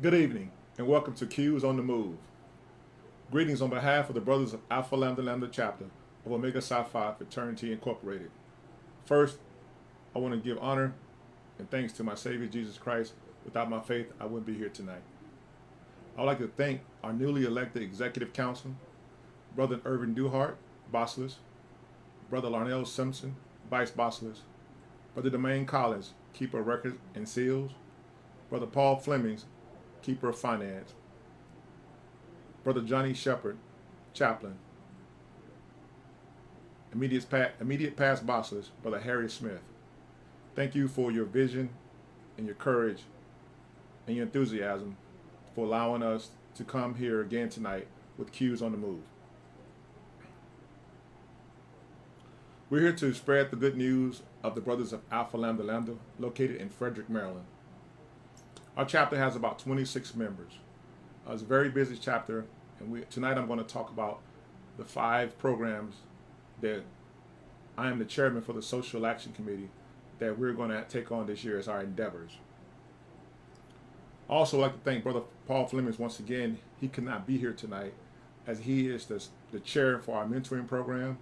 Good evening, and welcome to Q's on the Move. Greetings on behalf of the Brothers of Alpha Lambda Lambda chapter of Omega Psi Phi Fraternity Incorporated. First, I want to give honor and thanks to my Savior Jesus Christ. Without my faith, I wouldn't be here tonight. I would like to thank our newly elected Executive Council, Brother Irvin Duhart, Bossless, Brother Larnell Simpson, Vice Bossless, Brother Domain Collins, Keeper of Records and Seals, Brother Paul Flemings, Keeper of Finance, Brother Johnny Shepard, Chaplain, immediate past bosses, Brother Harry Smith. Thank you for your vision and your courage and your enthusiasm for allowing us to come here again tonight with Q's on the Move. We're here to spread the good news of the Brothers of Alpha Lambda Lambda located in Frederick, Maryland. Our chapter has about 26 members. It's a very busy chapter, and tonight I'm going to talk about the 5 programs that I am the chairman for the Social Action Committee that we're going to take on this year as our endeavors. Also, I'd like to thank Brother Paul Flemings once again. He could not be here tonight as he is the chair for our mentoring program.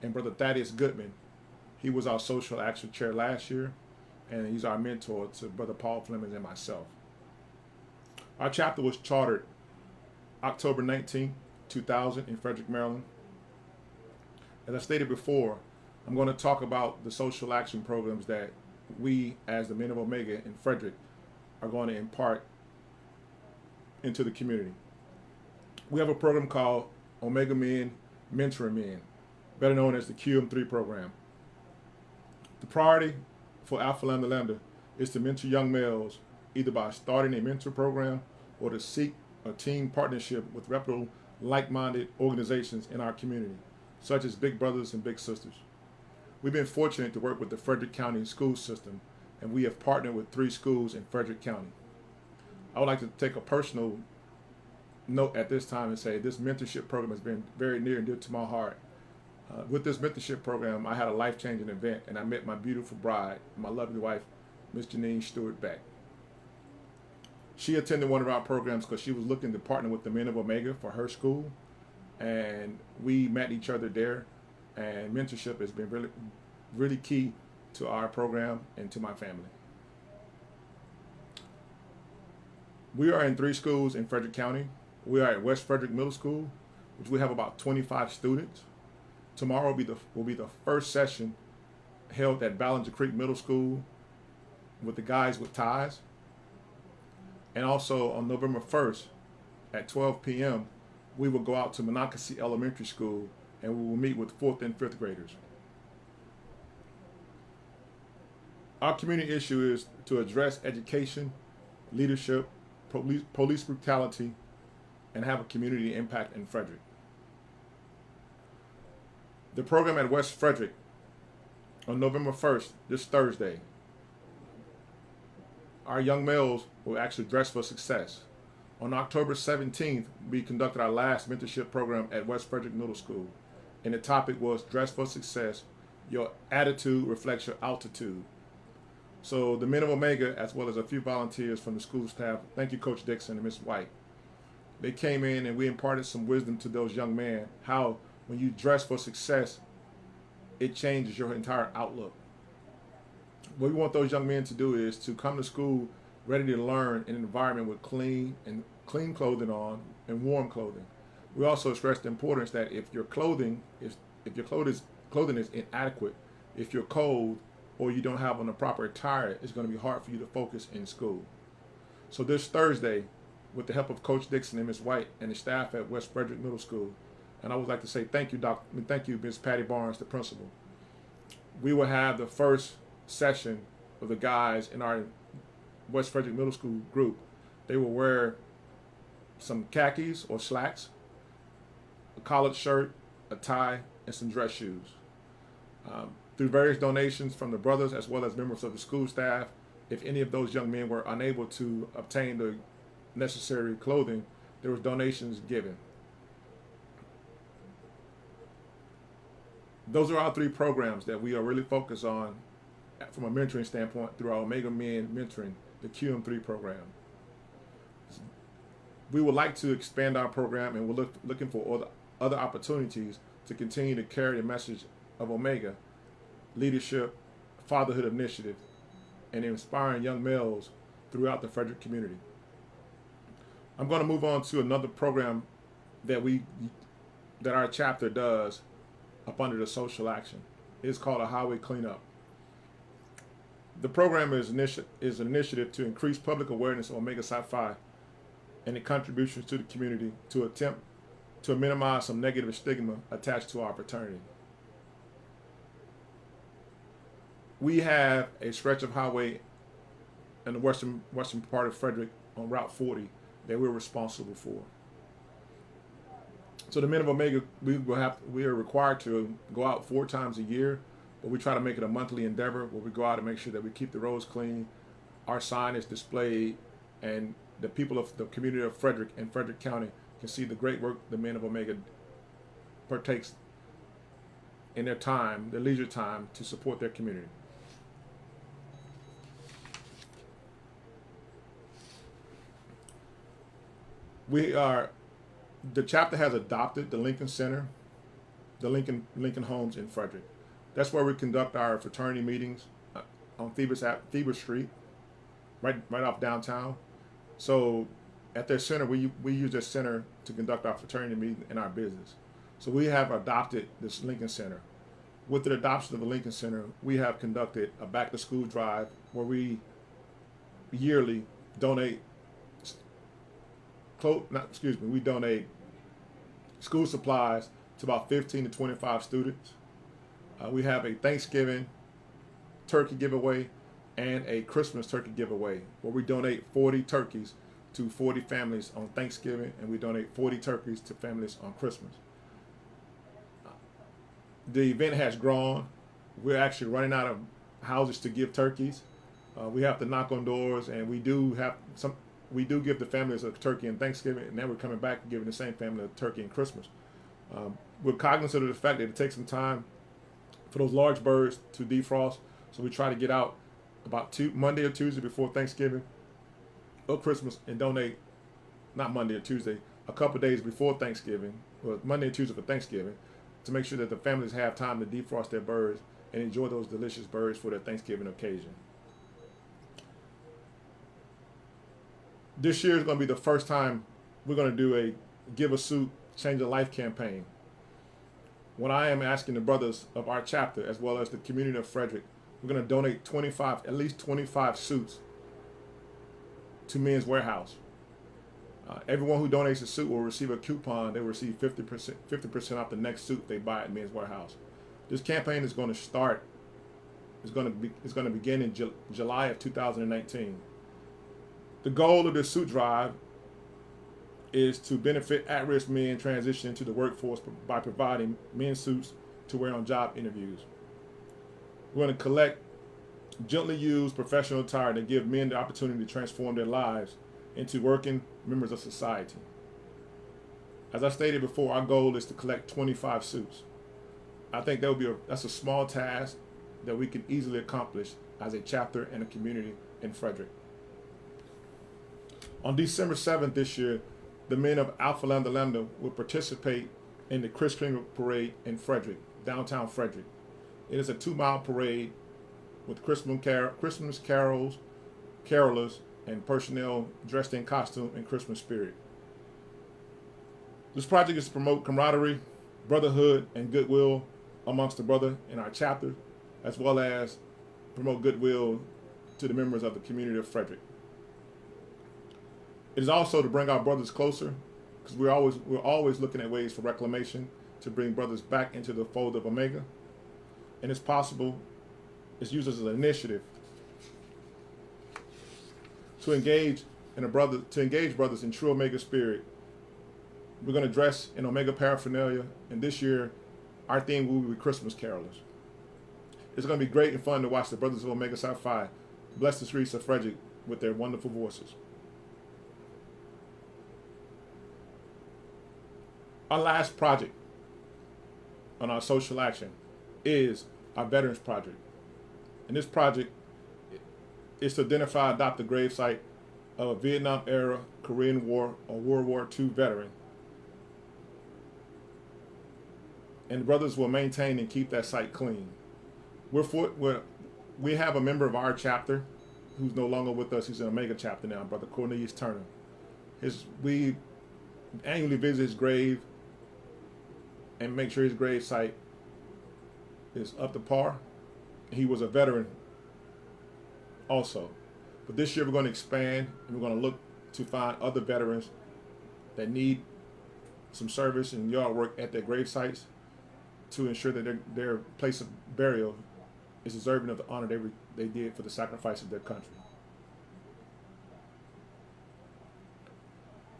And Brother Thaddeus Goodman, he was our Social Action chair last year, and he's our mentor to Brother Paul Flemings and myself. Our chapter was chartered October 19, 2000 in Frederick, Maryland. As I stated before, I'm going to talk about the social action programs that we, as the Men of Omega in Frederick, are going to impart into the community. We have a program called Omega Men Mentoring Men, better known as the QM3 program. The priority for Alpha Lambda Lambda is to mentor young males either by starting a mentor program or to seek a team partnership with reputable, like-minded organizations in our community, such as Big Brothers and Big Sisters. We've been fortunate to work with the Frederick County school system, and we have partnered with 3 schools in Frederick County. I would like to take a personal note at this time and say this mentorship program has been very near and dear to my heart. With this mentorship program, I had a life-changing event, and I met my beautiful bride, my lovely wife, Miss Janine Stewart Beck. She attended one of our programs because she was looking to partner with the Men of Omega for her school, and we met each other there, and mentorship has been really, really key to our program and to my family. We are in 3 schools in Frederick County. We are at West Frederick Middle School, which we have about 25 students. Tomorrow will be the first session held at Ballinger Creek Middle School with the Guys with Ties. And also on November 1st at 12 p.m., we will go out to Monocacy Elementary School and we will meet with 4th and 5th graders. Our community issue is to address education, leadership, police brutality, and have a community impact in Frederick. The program at West Frederick on November 1st, this Thursday, our young males will actually dress for success. On October 17th, we conducted our last mentorship program at West Frederick Middle School, and the topic was Dress for Success, Your Attitude Reflects Your Altitude. So the Men of Omega, as well as a few volunteers from the school staff, thank you Coach Dixon and Miss White, they came in and we imparted some wisdom to those young men, how when you dress for success, it changes your entire outlook. What we want those young men to do is to come to school ready to learn in an environment with clean clothing on and warm clothing. We also stress the importance that if your clothing is inadequate, if you're cold or you don't have on the proper attire, it's going to be hard for you to focus in school. So this Thursday, with the help of Coach Dixon and Ms. White and the staff at West Frederick Middle School, and I would like to say thank you, Ms. Patty Barnes, the principal. We will have the first session of the guys in our West Frederick Middle School group. They will wear some khakis or slacks, a collared shirt, a tie, and some dress shoes. Through various donations from the brothers as well as members of the school staff, if any of those young men were unable to obtain the necessary clothing, there was donations given. Those are our 3 programs that we are really focused on from a mentoring standpoint through our Omega Men Mentoring, the QM3 program. We would like to expand our program, and we're looking for other opportunities to continue to carry the message of Omega, leadership, fatherhood initiative, and inspiring young males throughout the Frederick community. I'm going to move on to another program that our chapter does up under the social action. It's called a highway cleanup. The program is an initiative to increase public awareness of Omega Psi Phi and the contributions to the community to attempt to minimize some negative stigma attached to our fraternity. We have a stretch of highway in the western part of Frederick on Route 40 that we're responsible for. So the men of Omega, we are required to go out 4 times a year, but we try to make it a monthly endeavor where we go out and make sure that we keep the roads clean, our sign is displayed, and the people of the community of Frederick and Frederick County can see the great work the men of Omega partakes in their time, their leisure time, to support their community. The chapter has adopted the Lincoln Center, the Lincoln Homes in Frederick. That's where we conduct our fraternity meetings on Phoebus Street, right off downtown. So at their center, we use their center to conduct our fraternity meeting and our business. So we have adopted this Lincoln Center. With the adoption of the Lincoln Center, we have conducted a back to school drive where we yearly donate we donate school supplies to about 15 to 25 students. We have a Thanksgiving turkey giveaway and a Christmas turkey giveaway where we donate 40 turkeys to 40 families on Thanksgiving, and we donate 40 turkeys to families on Christmas. The event has grown. We're actually running out of houses to give turkeys. We have to knock on doors, and we do give the families a turkey on Thanksgiving, and then we're coming back and giving the same family a turkey on Christmas. We're cognizant of the fact that it takes some time for those large birds to defrost, so we try to get out about Monday or Tuesday before Thanksgiving or Christmas and donate, not Monday or Tuesday, a couple of days before Thanksgiving, or Monday or Tuesday for Thanksgiving, to make sure that the families have time to defrost their birds and enjoy those delicious birds for their Thanksgiving occasion. This year is going to be the first time we're going to do a Give a Suit, Change a Life campaign. When I am asking the brothers of our chapter, as well as the community of Frederick, we're going to donate at least 25 suits to Men's Warehouse. Everyone who donates a suit will receive a coupon. They will receive 50% off the next suit they buy at Men's Warehouse. This campaign is going to start. It's going to begin in July of 2019. The goal of this suit drive is to benefit at-risk men transitioning into the workforce by providing men's suits to wear on job interviews. We're going to collect gently used professional attire that give men the opportunity to transform their lives into working members of society. As I stated before, our goal is to collect 25 suits. I think that's a small task that we can easily accomplish as a chapter and a community in Frederick. On December 7th this year, the men of Alpha Lambda will participate in the Kris Kringle Parade in Frederick, downtown Frederick. It is a 2-mile parade with Christmas carols, carolers, and personnel dressed in costume and Christmas spirit. This project is to promote camaraderie, brotherhood, and goodwill amongst the brother in our chapter, as well as promote goodwill to the members of the community of Frederick. It is also to bring our brothers closer, because we're always looking at ways for reclamation to bring brothers back into the fold of Omega. And it's possible, it's used as an initiative to engage brothers in true Omega spirit. We're going to dress in Omega paraphernalia, and this year our theme will be Christmas carolers. It's going to be great and fun to watch the brothers of Omega Psi Phi bless the streets of Frederick with their wonderful voices. Our last project on our social action is our Veterans Project. And this project is to identify and adopt the gravesite of a Vietnam-era Korean War or World War II veteran. And the brothers will maintain and keep that site clean. We have a member of our chapter who's no longer with us. He's in Omega chapter now, Brother Cornelius Turner. We annually visit his grave and make sure his grave site is up to par. He was a veteran also. But this year we're going to expand and we're going to look to find other veterans that need some service and yard work at their grave sites to ensure that their place of burial is deserving of the honor they did for the sacrifice of their country.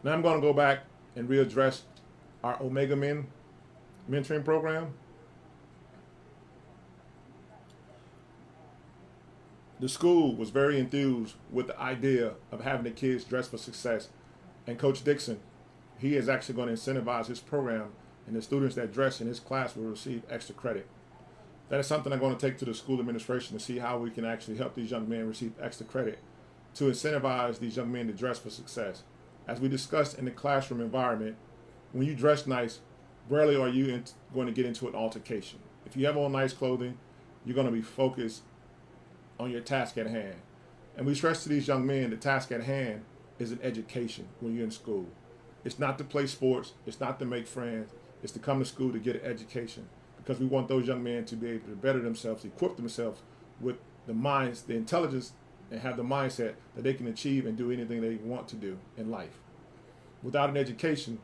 Now I'm going to go back and readdress our Omega Men mentoring program. The school was very enthused with the idea of having the kids dress for success. And Coach Dixon, he is actually going to incentivize his program, and the students that dress in his class will receive extra credit. That is something I'm going to take to the school administration to see how we can actually help these young men receive extra credit to incentivize these young men to dress for success. As we discussed in the classroom environment, when you dress nice, rarely are you going to get into an altercation. If you have on nice clothing, you're going to be focused on your task at hand. And we stress to these young men the task at hand is an education when you're in school. It's not to play sports, it's not to make friends, it's to come to school to get an education, because we want those young men to be able to better themselves, equip themselves with the minds, the intelligence, and have the mindset that they can achieve and do anything they want to do in life. Without an education,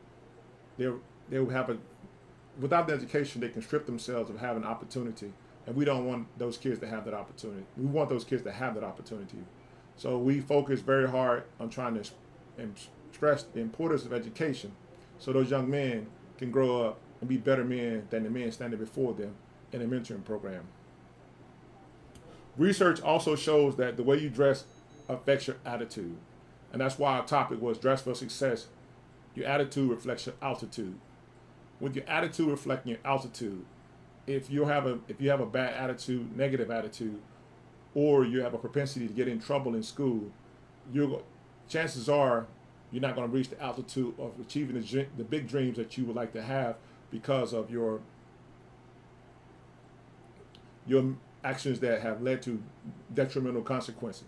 without the education, they can strip themselves of having opportunity. And we don't want those kids to have that opportunity. We want those kids to have that opportunity. So we focus very hard on trying to stress the importance of education so those young men can grow up and be better men than the men standing before them in a mentoring program. Research also shows that the way you dress affects your attitude. And that's why our topic was dress for success. Your attitude reflects your altitude. With your attitude reflecting your altitude, if you have a bad attitude, negative attitude, or you have a propensity to get in trouble in school, chances are you're not going to reach the altitude of achieving the big dreams that you would like to have because of your actions that have led to detrimental consequences.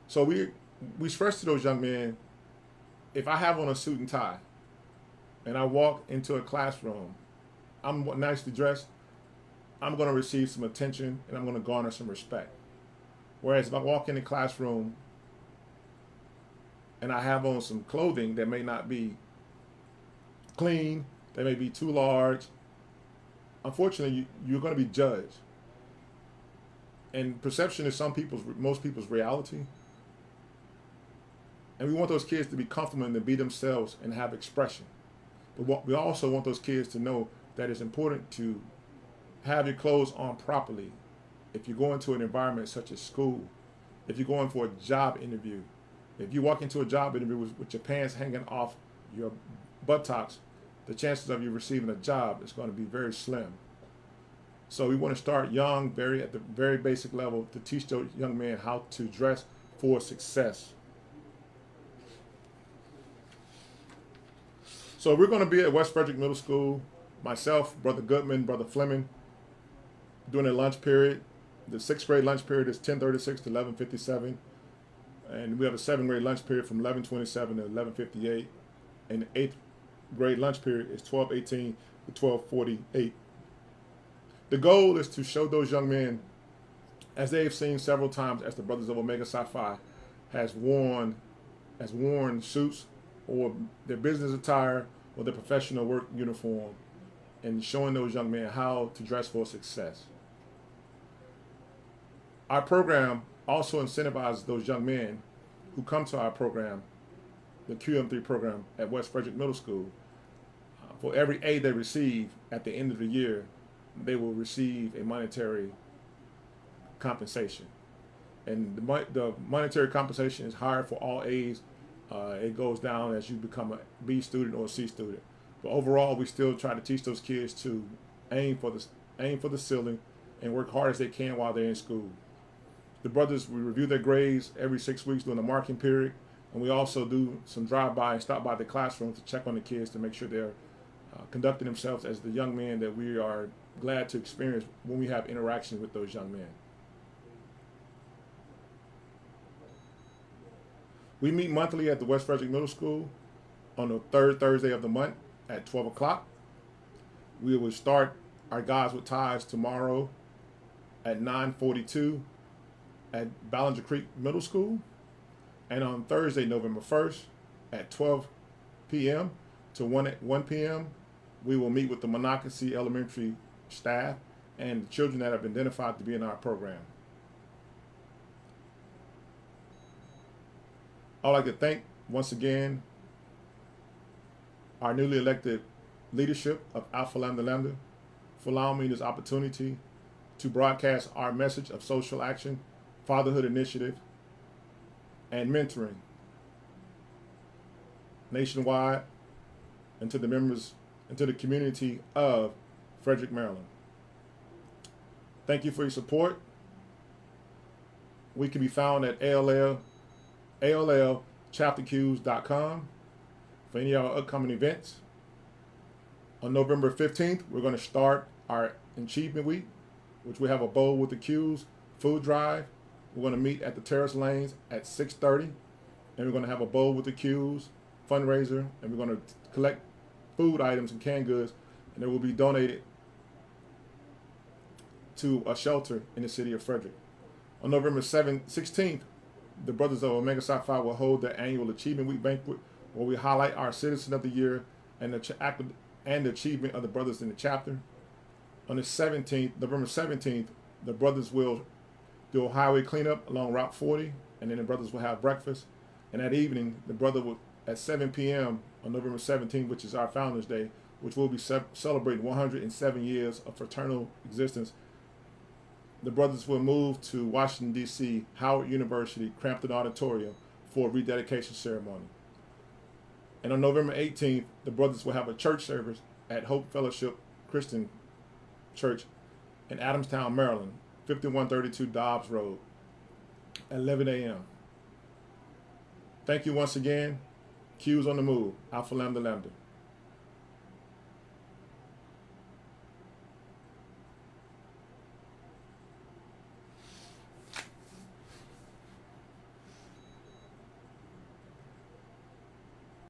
So we stress to those young men, if I have on a suit and tie and I walk into a classroom, I'm nicely dressed, I'm going to receive some attention and I'm going to garner some respect. Whereas if I walk in the classroom and I have on some clothing that may not be clean, that may be too large, unfortunately you're going to be judged. And perception is most people's reality. And we want those kids to be comfortable and to be themselves and have expression. But we also want those kids to know that it's important to have your clothes on properly. If you go into an environment such as school, if you're going for a job interview, if you walk into a job interview with your pants hanging off your buttocks, the chances of you receiving a job is going to be very slim. So we want to start young, at the very basic level, to teach those young men how to dress for success. So we're going to be at West Frederick Middle School, myself, Brother Goodman, Brother Fleming, during a lunch period. The 6th grade lunch period is 10:36 to 11:57. And we have a 7th grade lunch period from 11:27 to 11:58. And the 8th grade lunch period is 12:18 to 12:48. The goal is to show those young men, as they have seen several times, as the Brothers of Omega Psi Phi has worn suits or their business attire or their professional work uniform, and showing those young men how to dress for success. Our program also incentivizes those young men who come to our program, the QM3 program at West Frederick Middle School. For every A they receive at the end of the year, they will receive a monetary compensation. And the monetary compensation is higher for all A's. It goes down as you become a B student or a C student. But overall, we still try to teach those kids to aim for the ceiling and work hard as they can while they're in school. The brothers, we review their grades every 6 weeks during the marking period, And we also do some drive-by and stop by the classroom to check on the kids to make sure they're conducting themselves as the young men that we are glad to experience when we have interactions with those young men. We meet monthly at the West Frederick Middle School on the third Thursday of the month at 12 o'clock. We will start our Guys with Ties tomorrow at 9:42 at Ballinger Creek Middle School. And on Thursday, November 1st at 12 p.m. to 1 p.m., we will meet with the Monocacy Elementary staff and the children that have been identified to be in our program. I'd like to thank once again our newly elected leadership of Alpha Lambda Lambda for allowing me this opportunity to broadcast our message of social action, fatherhood initiative, and mentoring nationwide and to the members and to the community of Frederick, Maryland. Thank you for your support. We can be found at allchapterqs.com for any of our upcoming events. On November 15th, we're going to start our Achievement Week, which we have a Bowl with the Qs food drive. We're going to meet at the Terrace Lanes at 6:30, and we're going to have a Bowl with the Qs fundraiser, and we're going to collect food items and canned goods, and they will be donated to a shelter in the city of Frederick. On November 16th, the Brothers of Omega Psi Phi will hold their annual Achievement Week banquet, where we highlight our Citizen of the Year and the achievement of the brothers in the chapter. On the 17th, November 17th, the brothers will do a highway cleanup along Route 40, and then the brothers will have breakfast. And that evening, the brother will, at 7 p.m. on November 17th, which is our Founders Day, which will be celebrating 107 years of fraternal existence, the brothers will move to Washington, D.C., Howard University, Crampton Auditorium for a rededication ceremony. And on November 18th, the brothers will have a church service at Hope Fellowship Christian Church in Adamstown, Maryland, 5132 Dobbs Road, at 11 a.m. Thank you once again. Q's on the move. Alpha Lambda Lambda.